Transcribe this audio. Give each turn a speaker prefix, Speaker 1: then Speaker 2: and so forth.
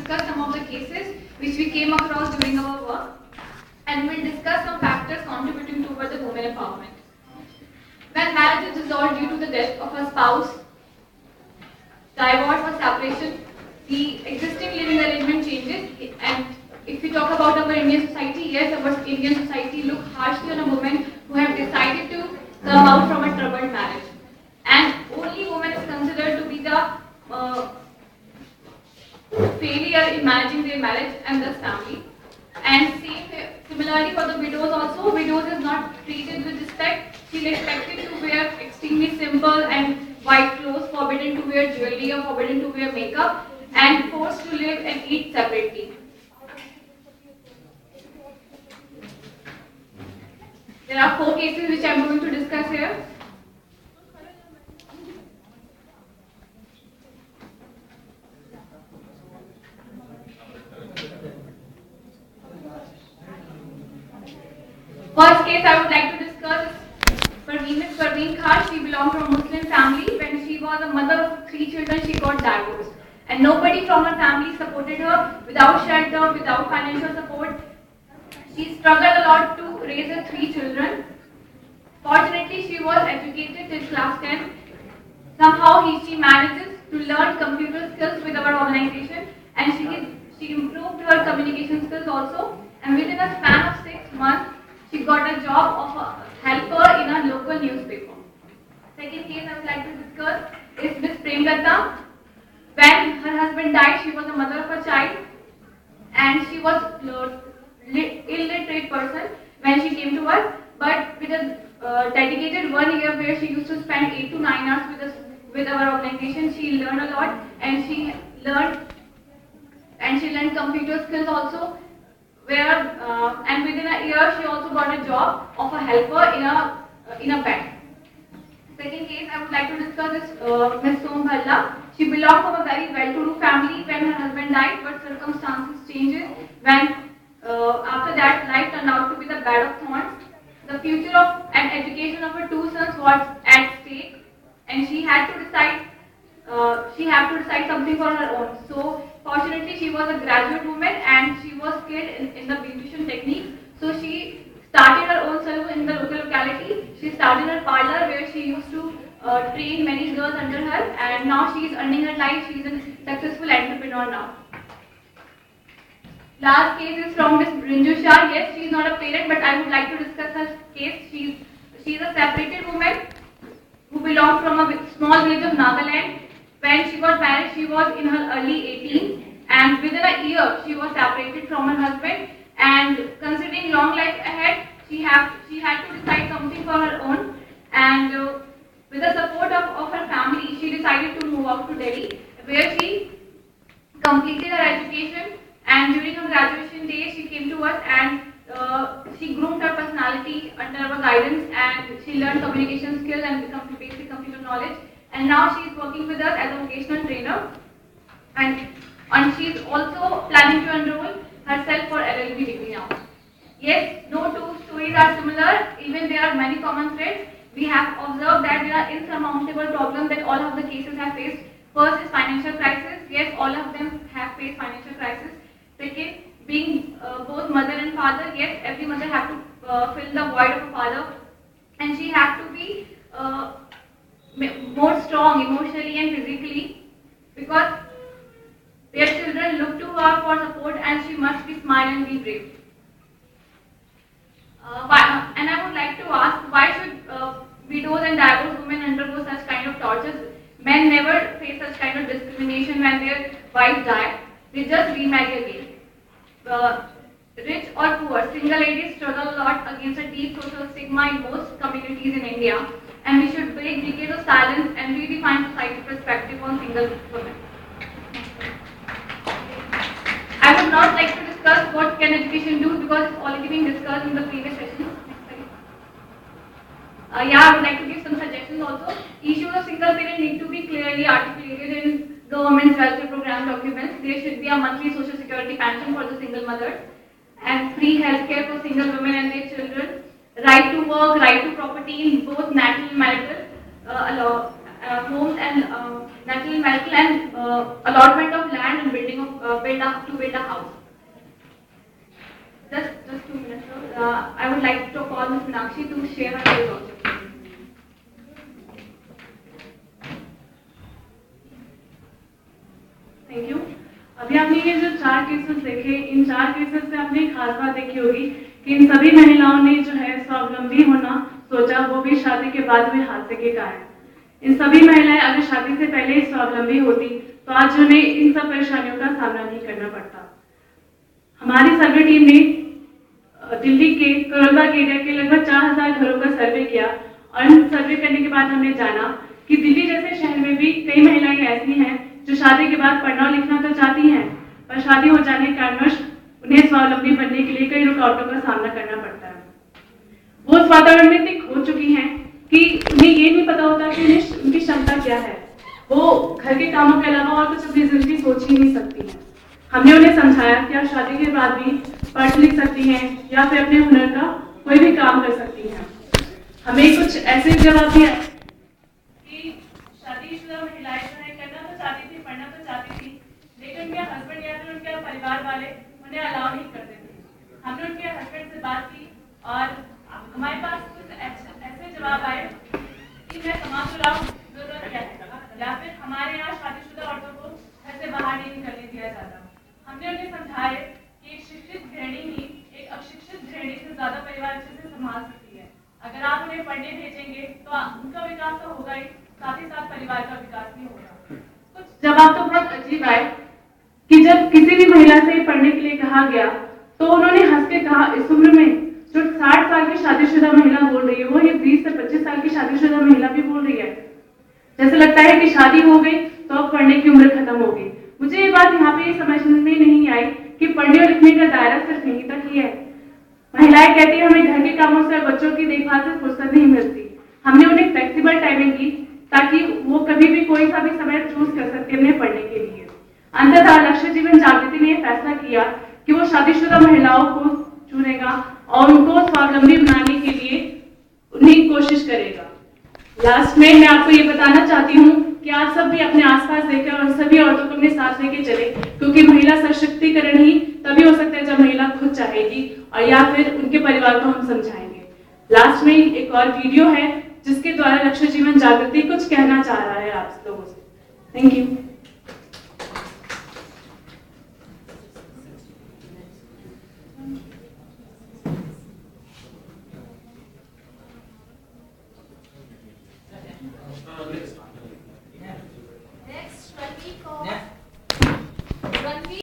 Speaker 1: discuss some of the cases which we came across during our work, and we'll discuss some factors contributing toward the women empowerment. When marriage is dissolved due to the death of a spouse, divorce or separation, the existing living arrangement changes. And if we talk about our Indian society, yes, our Indian society look harshly on a woman who have decided to come out from a troubled marriage. And only woman is considered to be the failure in managing their marriage and thus family. And similarly for the widows also, widows is not treated with respect. She is expected to wear extremely simple and white clothes, forbidden to wear jewelry or forbidden to wear makeup, and forced to live and eat separately. There are 4 cases which I am going to discuss here. First case I would like to discuss is Ms. Parveen Khan. She belonged from a Muslim family. When she was a mother of 3 children, she got divorced. And nobody from her family supported her, without shelter, without financial support. She struggled a lot to raise her 3 children. Fortunately, she was educated till class 10. Somehow she manages to learn computer skills with our organization, and she improved her communication skills also. And within a span of 6 months, she got a job of a helper in a local newspaper. Second case I would like to discuss is Miss Premlata. When her husband died, she was a mother of a child, and she was illiterate person when she came to us. But with a dedicated 1 year where she used to spend 8 to 9 hours with our organization, she learned a lot, and she learned computer skills also. And within a year, she also got a job of a helper in a bank. Second case I would like to discuss is Ms. Som Bhalla. She belonged from a very well-to-do family when her husband died, but circumstances changes when after that life turned out to be the bed of thorns. The future of and education of her 2 sons was at stake, and she had to decide something for her own. So fortunately, she was a graduate woman and she was skilled in the beautician technique. So she started her own salon in the local locality. She started her parlor where she used to train many girls under her, and now she is earning her life. She is a successful entrepreneur now. Last case is from Miss Rinju Shah. Yes, she is not a parent, but I would like to discuss her case. She is a separated woman who belonged from a small village of Nagaland. When she got married, she was in her early 18s, and within a year, she was separated from her husband. And considering long life ahead, she had to decide something for her own. And with the support of her family, she decided to move out to Delhi, where she completed her education. And during her graduation days, she came to us and she groomed her personality under our guidance, and she learned communication skills and basic computer knowledge. And now she is working with us as a vocational trainer, and she is also planning to enroll herself for LLB degree now. Yes, no 2 stories are similar, even there are many common threads. We have observed that there are insurmountable problems that all of the cases have faced. First is financial crisis. Yes, all of them have faced financial crisis. Second, being both mother and father. Yes, every mother have to fill the void of a father, and she has to be more strong emotionally and physically, because their children look to her for support, and she must be smile and be brave. And I would like to ask, why should widows and divorced women undergo such kind of tortures? Men never face such kind of discrimination when their wives die. They just remarry again. Rich or poor, single ladies struggle a lot against a deep social stigma in most communities in India, and we should break decades of silence and redefine society perspective on single women. I would not like to discuss what can education do, because it's already been discussed in the previous session. I would like to give some suggestions also. Issues of single parent need to be clearly articulated in government's welfare program documents. There should be a monthly social security pension for the single mothers, and free healthcare for single women and their children. Right to work, right to property in both natural and marital law, homes and natural medical and allotment of land and building of build a house. Just 2 minutes, sir. I would like to call Ms. Meenakshi to share her views also.
Speaker 2: Thank you. अभी आपने ये जो 4 cases देखे, इन 4 cases से आपने एक खास बात देखी होगी कि इन सभी महिलाओं ने जो है स्वावलंबी होना सोचा, वो भी शादी के बाद हुए हादसे के कारण। इन सभी महिलाएं अगर शादी से पहले ही स्वावलंबी होती तो आज उन्हें इन सब परेशानियों का सामना नहीं करना पड़ता। हमारी सर्वे टीम ने दिल्ली के करोलबाग एरिया के लगभग 4000 घरों का सर्वे किया और सर्वे करने के बाद हमने जाना कि दिल्ली जैसे शहर में भी कई महिलाएं ऐसी हैं जो शादी के बाद पढ़ना और लिखना तो चाहती हैं, पर शादी हो जाने के कारणवश उन्हें स्वावलंबी बनने के लिए कई रुकावटों का सामना करना पड़ता है। वो उस वातावरण में इतनी खो चुकी हैं कि उन्हें ये नहीं पता होता कि उनकी क्षमता क्या है। वो घर के कामों के अलावा और कुछ अपनी जिंदगी सोच ही नहीं सकती हैं। हमने उन्हें समझाया कि आप शादी के बाद भी पढ़ लिख सकती हैं या फिर अपने हुनर का कोई भी काम कर सकती हैं। हमें कुछ ऐसे जवाब दिया कि शादीशुदा महिलाएं जो है करना तो चाहती थी, पढ़ना तो चाहती थी, लेकिन उनके हस्बैंड या फिर उनके परिवार वाले उन्हें अलाउ नहीं करते थे। हमने उनके हस्बैंड से बात की और हमारे पास कुछ ऐसे जवाब आए कि मैं कमा तो रहा हूँ, जरूरत क्या है, या फिर हमारे यहाँ शादीशुदा औरतों को घर से बाहर नहीं निकलने दिया जाता। हमने उन्हें समझाया कि एक शिक्षित गृहिणी ही एक अशिक्षित गृहिणी से ज्यादा परिवार अच्छे से संभाल सकती है। अगर आप उन्हें पढ़ने भेजेंगे तो उनका विकास तो होगा ही, साथ ही साथ परिवार का विकास भी होगा। कुछ जवाब तो बहुत अजीब आए कि जब किसी भी महिला से पढ़ने के लिए कहा गया तो उन्होंने हंस के कहा, इस उम्र में जो 60 साल की शादीशुदा महिला बोल रही है वो ये 20 से 25 साल की शादीशुदा महिला भी बोल रही है। जैसे लगता है कि शादी हो गई तो अब पढ़ने की उम्र खत्म हो गई। मुझे ये बात यहाँ पे समझ में नहीं आई कि पढ़ने और लिखने का दायरा सिर्फ यहीं तक ही है। महिलाएं कहती है हमें घर के कामों से और बच्चों की देखभाल से फुर्सत नहीं मिलती। हमने उन्हें फ्लेक्सिबल टाइमिंग दी ताकि वो कभी भी कोई सा भी समय चूज कर सकते हैं पढ़ने के लिए। अंततः लक्ष्य जीवन जागृति ने यह फैसला किया कि वो शादीशुदा महिलाओं को चुनेगा और उनको स्वावलंबी बनाने के लिए उन्हें कोशिश करेगा। लास्ट में मैं आपको ये बताना चाहती हूँ कि आप सब भी अपने आसपास देखें और सभी औरतों को अपने साथ लेके चले, क्योंकि महिला सशक्तिकरण ही तभी हो सकता है जब महिला खुद चाहेगी और या फिर उनके परिवार को हम समझाएंगे। लास्ट में एक और वीडियो है जिसके द्वारा लक्ष्य जीवन जागृति कुछ कहना चाह रहा है आप लोगों से। Thank you.